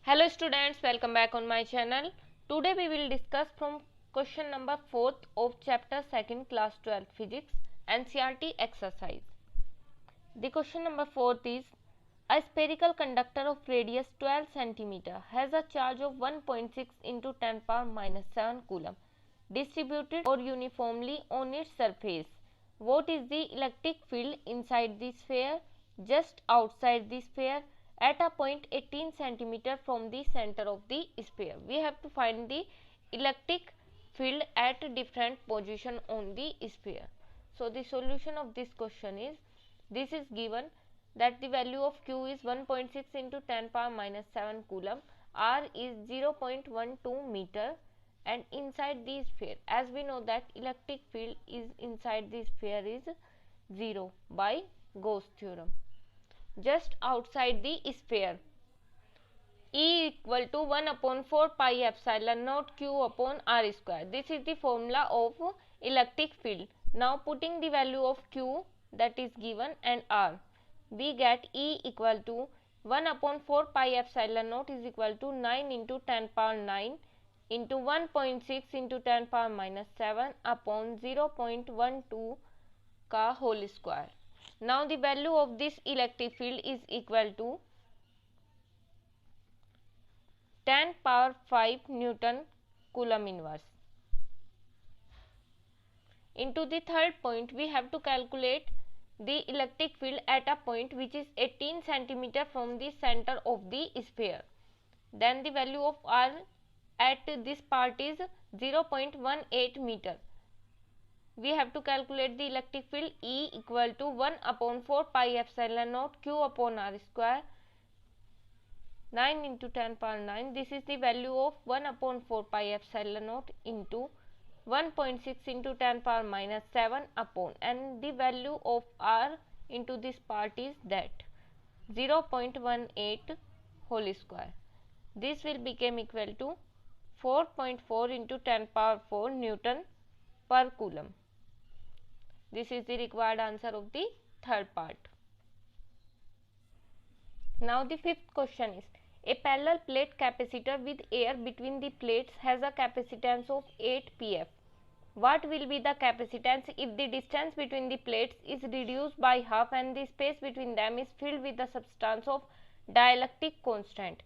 Hello students, welcome back on my channel. Today we will discuss from question number 4th of chapter 2nd class 12 physics NCERT exercise. The question number 4th is a spherical conductor of radius 12 cm has a charge of 1.6 into 10 power minus 7 coulomb distributed or uniformly on its surface. What is the electric field inside the sphere, just outside the sphere, at a point 18 cm from the center of the sphere? We have to find the electric field at different position on the sphere. So the solution of this question is, this is given that the value of Q is 1.6 into 10 power minus 7 coulomb, R is 0.12 meter, and inside the sphere, as we know that electric field is inside the sphere is 0 by Gauss theorem. Just outside the sphere, E equal to 1 upon 4 pi epsilon naught Q upon R square. This is the formula of electric field. Now putting the value of Q that is given and R, we get E equal to 1 upon 4 pi epsilon naught is equal to 9 into 10 power 9 into 1.6 into 10 power minus 7 upon 0.12 का whole square. Now the value of this electric field is equal to 10 power 5 Newton Coulomb inverse. Into the third point, we have to calculate the electric field at a point which is 18 cm from the center of the sphere. Then the value of R at this part is 0.18 meter. We have to calculate the electric field E equal to 1 upon 4 pi epsilon naught Q upon R square, 9 into 10 power 9. This is the value of 1 upon 4 pi epsilon naught into 1.6 into 10 power minus 7 upon, and the value of R into this part is that 0.18 whole square. This will become equal to 4.4 into 10 power 4 Newton per coulomb. This is the required answer of the third part. Now the fifth question is, a parallel plate capacitor with air between the plates has a capacitance of 8 pF. What will be the capacitance if the distance between the plates is reduced by half and the space between them is filled with the substance of dielectric constant?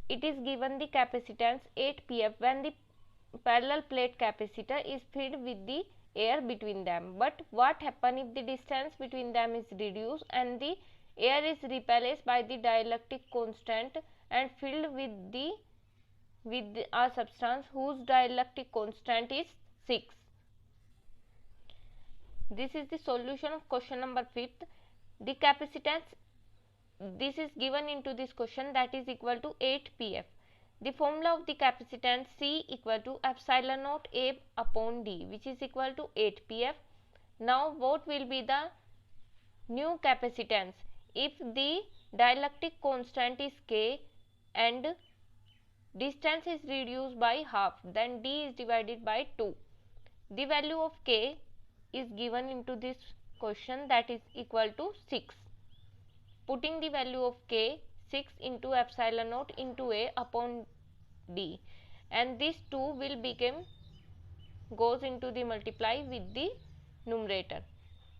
It is given the capacitance 8 pF when the parallel plate capacitor is filled with the air between them. But what happens if the distance between them is reduced and the air is replaced by the dielectric constant and filled with a substance whose dielectric constant is 6? This is the solution of question number 5th. The capacitance, this is given into this question, that is equal to 8 pF. The formula of the capacitance C equal to epsilon naught A upon D, which is equal to 8 pF. Now what will be the new capacitance if the dielectric constant is K and distance is reduced by half? Then D is divided by 2. The value of K is given into this question, that is equal to 6. Putting the value of K, 6 into epsilon naught into A upon D, and this 2 will become goes into the multiply with the numerator.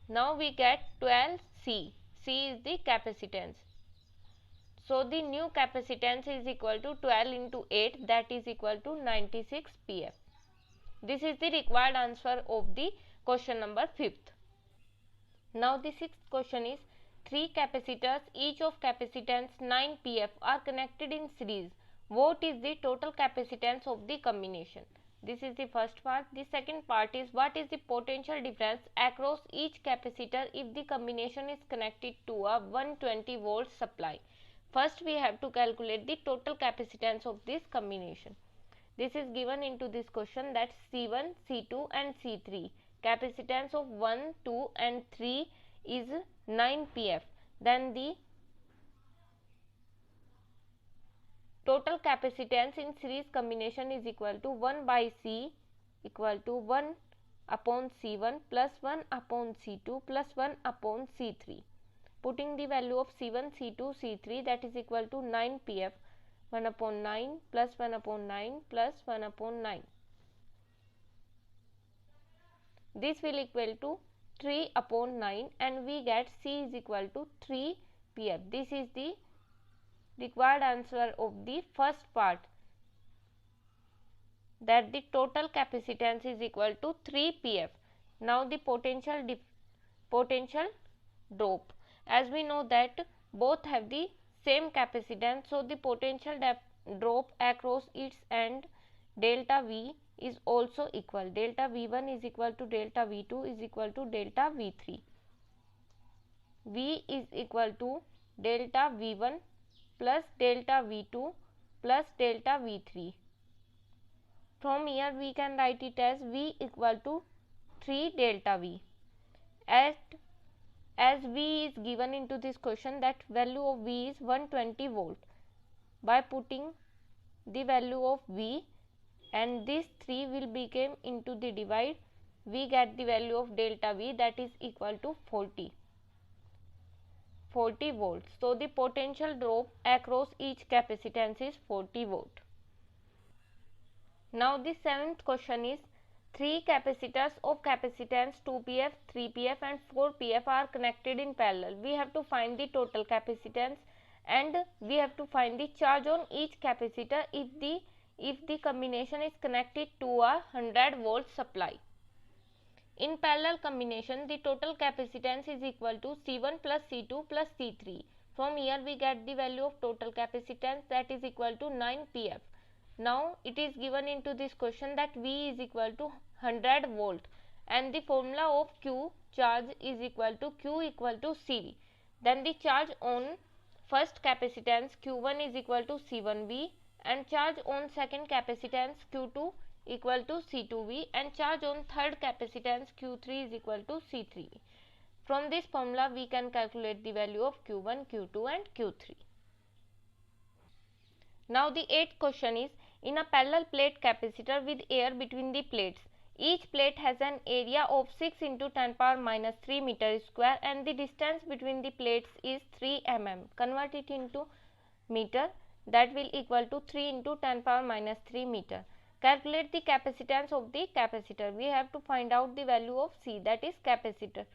Now we get 12 C. C is the capacitance. So the new capacitance is equal to 12 into 8, that is equal to 96 pF. This is the required answer of the question number 5th. Now the sixth question is, 3 capacitors each of capacitance 9 pF are connected in series. What is the total capacitance of the combination? This is the first part. The second part is, what is the potential difference across each capacitor if the combination is connected to a 120 volt supply? First we have to calculate the total capacitance of this combination. This is given into this question, that C1, C2 and C3. Capacitance of 1, 2 and 3 is 9 pF. Then the total capacitance in series combination is equal to 1 by C equal to 1 upon C1 plus 1 upon C2 plus 1 upon C3. Putting the value of C1, C2, C3, that is equal to 9 pF. 1 upon 9 plus 1 upon 9 plus 1 upon 9. This will equal to 3 upon 9 and we get C is equal to 3 pf. This is the required answer of the first part, that the total capacitance is equal to 3 pf. Now the potential drop, as we know that both have the same capacitance, so the potential drop across its end delta V is also equal. Delta V1 is equal to delta V2 is equal to delta V3. V is equal to delta V1 plus delta V2 plus delta V3. From here we can write it as V equal to 3 delta V. As V is given into this question, that value of V is 120 volt. By putting the value of V and this 3 will become into the divide, we get the value of delta V, that is equal to 40 volts. So the potential drop across each capacitance is 40 volt. Now the seventh question is, three capacitors of capacitance 2pf, 3pf and 4pf are connected in parallel. We have to find the total capacitance and we have to find the charge on each capacitor if the combination is connected to a 100 volt supply. In parallel combination, the total capacitance is equal to C1 plus C2 plus C3. From here we get the value of total capacitance, that is equal to 9 pf. Now it is given into this question that V is equal to 100 volt and the formula of Q charge is equal to Q equal to CV. Then the charge on first capacitance Q1 is equal to C1V and charge on second capacitance Q2 equal to C2V and charge on third capacitance Q3 is equal to C3V. From this formula we can calculate the value of Q1, Q2 and Q3. Now the eighth question is, in a parallel plate capacitor with air between the plates, each plate has an area of 6 into 10 power minus 3 meter square and the distance between the plates is 3 mm. Convert it into meter, that will equal to 3 into 10 power minus 3 meter. Calculate the capacitance of the capacitor. We have to find out the value of C, that is capacitance.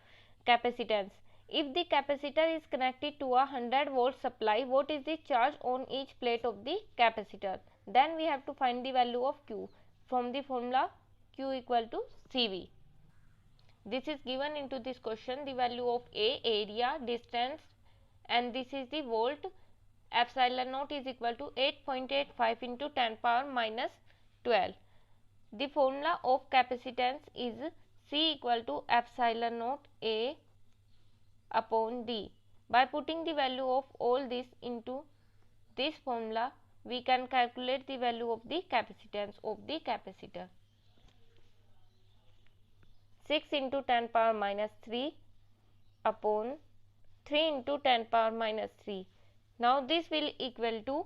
If the capacitor is connected to a 100 volt supply, what is the charge on each plate of the capacitor? Then we have to find the value of Q from the formula Q equal to CV. This is given into this question, the value of A, area, distance, and this is the volt. Epsilon naught is equal to 8.85 into 10 power minus 12. The formula of capacitance is C equal to epsilon naught A upon D. By putting the value of all this into this formula, we can calculate the value of the capacitance of the capacitor. 6 into 10 power minus 3 upon 3 into 10 power minus 3. Now this will equal to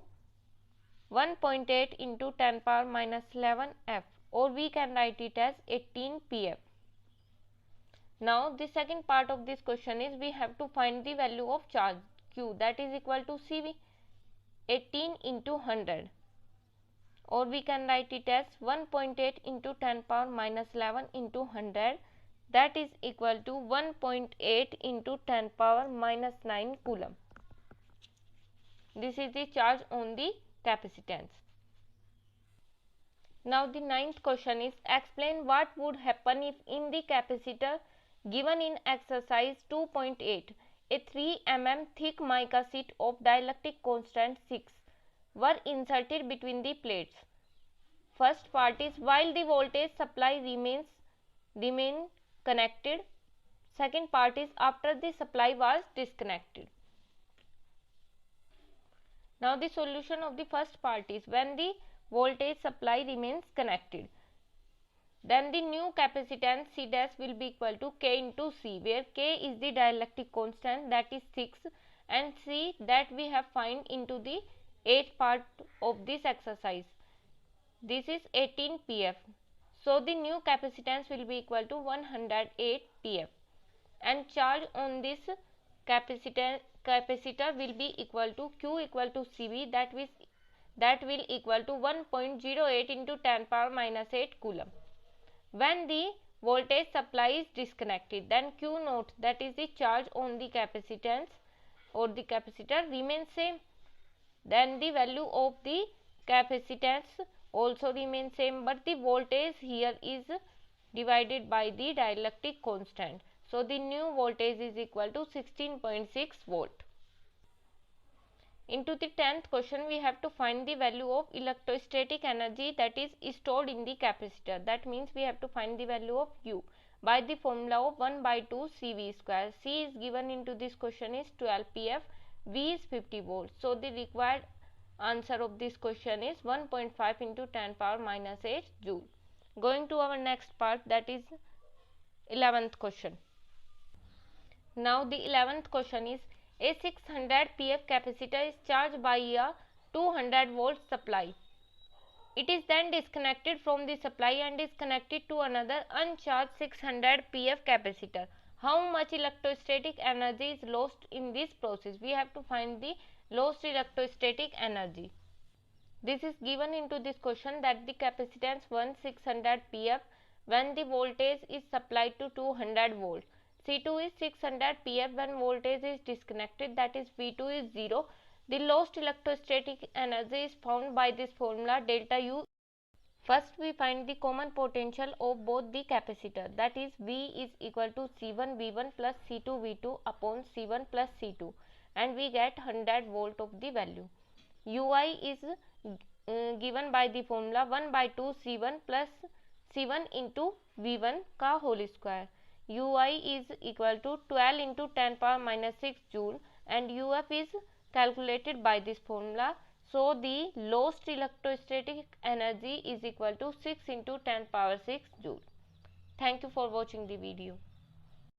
1.8 into 10 power minus 11 F, or we can write it as 18 pf. Now the second part of this question is, we have to find the value of charge Q, that is equal to CV, 18 into 100, or we can write it as 1.8 into 10 power minus 11 into 100, that is equal to 1.8 into 10 power minus 9 coulomb. This is the charge on the capacitance. Now the ninth question is, explain what would happen if in the capacitor given in exercise 2.8 a 3 mm thick mica sheet of dielectric constant 6 were inserted between the plates. First part is, while the voltage supply remain connected. Second part is, after the supply was disconnected. Now the solution of the first part is, when the voltage supply remains connected, then the new capacitance C dash will be equal to K into C, where K is the dielectric constant, that is 6, and C that we have find into the 8th part of this exercise. This is 18 pf. So the new capacitance will be equal to 108 pf, and charge on this capacitor will be equal to Q equal to CV, that will equal to 1.08 into 10 power minus 8 coulomb. When the voltage supply is disconnected, then Q naught, that is the charge on the capacitance or the capacitor, remains same. Then the value of the capacitance also remains same, but the voltage here is divided by the dielectric constant. So the new voltage is equal to 16.6 volt. Into the 10th question, we have to find the value of electrostatic energy that is stored in the capacitor. That means we have to find the value of U by the formula of 1 by 2 CV square. C is given into this question is 12 pf, V is 50 volts. So the required answer of this question is 1.5 into 10 power minus 8 joule. Going to our next part, that is 11th question. Now the 11th question is, a 600 pf capacitor is charged by a 200 volt supply. It is then disconnected from the supply and is connected to another uncharged 600 pf capacitor. How much electrostatic energy is lost in this process? We have to find the lost electrostatic energy. This is given into this question that the capacitance 600 pf when the voltage is supplied to 200 volt. C2 is 600 pf when voltage is disconnected, that is V2 is 0. The lost electrostatic energy is found by this formula delta U. First we find the common potential of both the capacitor, that is V is equal to C1 V1 plus C2 V2 upon C1 plus C2, and we get 100 volt of the value. Ui is given by the formula 1 by 2 C1 plus C1 into V1 का whole square. Ui is equal to 12 into 10 power minus 6 joule and Uf is calculated by this formula. So the lost electrostatic energy is equal to 6 into 10 power 6 joule. Thank you for watching the video.